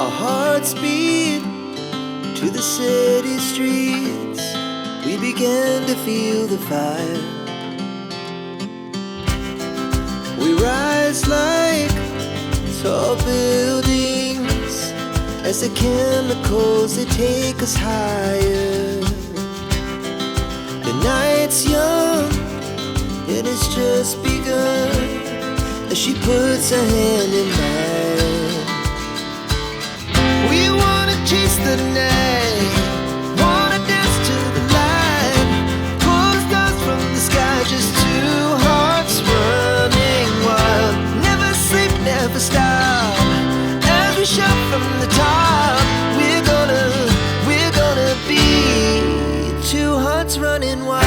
Our hearts beat to the city streets. We began to feel the fire. We rise like tall buildings as the chemicals, they take us higher. The night's young and it's just begun as she puts her hand in mine. We wanna chase the night, wanna dance to the light, pull the stars from the sky, just two hearts running wild. Never sleep, never stop, as we shout from the top. We're gonna be two hearts running wild.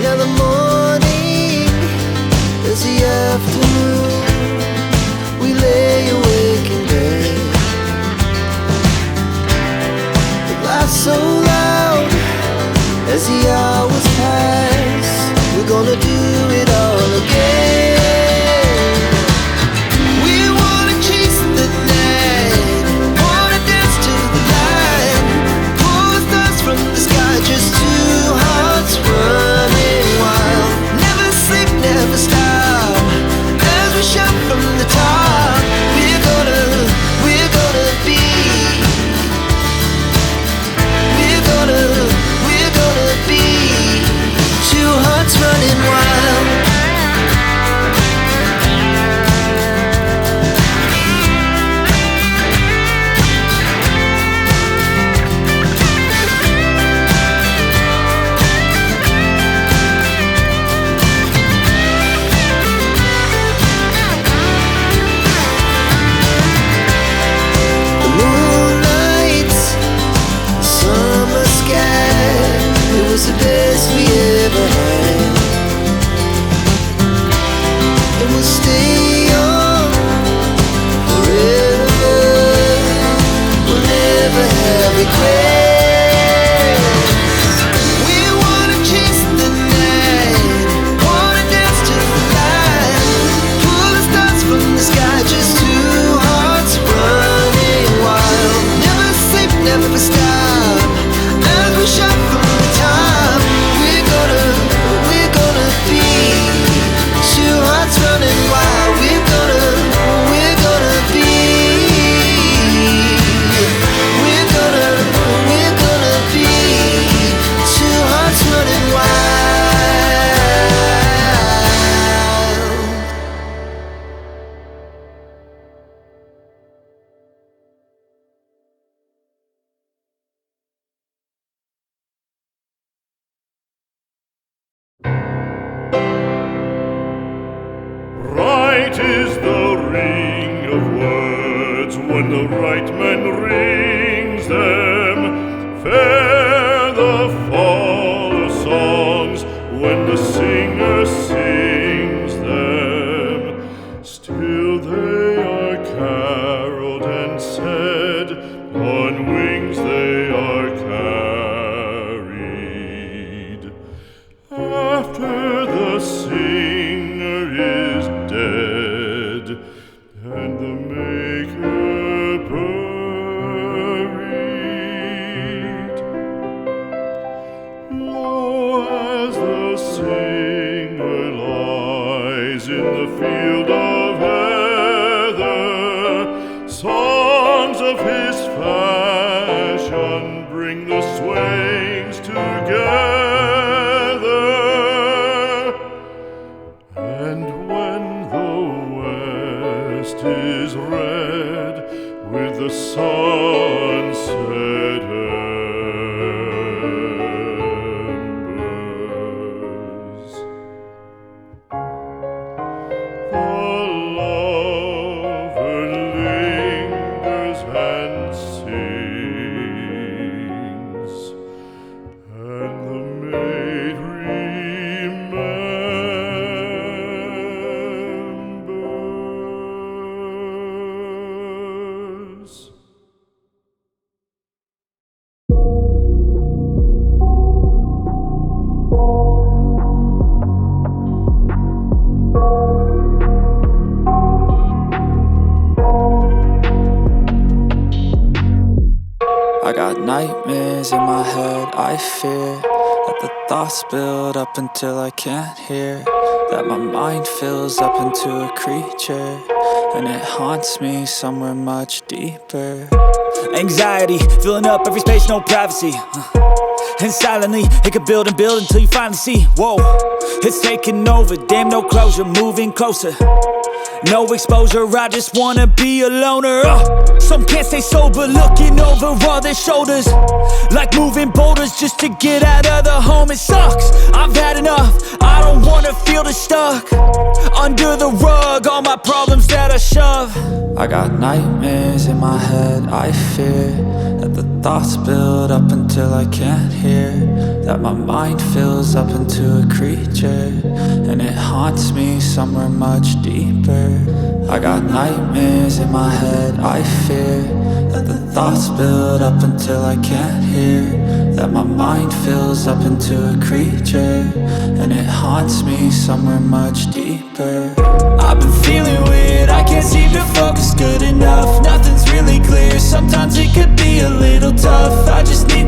Now the morning is the afternoon. We lay awake in bed. The laughs so loud as the hours pass. We're gonna do it all again. We wanna chase the night, wanna dance to the light, pull the stars from the sky, just two hearts running wild. Never sleep, never stop, as we shout from the top. We're gonna be, we're gonna be two hearts running wild. The moonlight, summer sky, it was the best we ever had. And we'll stay young forever. We'll never have regrets. We wanna chase the night, wanna dance to the light, pull the stars from the sky, just two hearts running wild. Never sleep, never stop, as we shout from the top. We're gonna be two hearts running wild. We're gonna be, we're gonna be two hearts running Right is the ring of words when the right man rings them. Fair the fall of songs when the singer sings them. Still they are caroled and said, on wings they are carried. After the singer is dead and the maker buried, lo, as the singer lies in the field of heather, songs of his fashion bring the swains together. And when the west is red with the sunset embers, the lover lingers and sings, and the maid remembers. nightmares in my head, I fear that the thoughts build up until I can't hear, that my mind fills up into a creature, and it haunts me somewhere much deeper. Anxiety, filling up every space, no privacy. And silently, it can build and build until you finally see, whoa, it's taking over, damn, no closure, moving closer. No exposure, I just wanna be a loner. Some can't stay sober, looking over all their shoulders, like moving boulders just to get out of the home. It sucks, I've had enough, I don't wanna feel the stuck under the rug, all my problems that I shove. I got nightmares in my head, I fear that the thoughts build up until I can't hear, that my mind fills up into a creature, and it haunts me somewhere much deeper. I got nightmares in my head, I fear that the thoughts build up until I can't hear, that my mind fills up into a creature, and it haunts me somewhere much deeper. I've been feeling weird, I can't seem to focus good enough, nothing's really clear, sometimes it could be a little tough, I just need to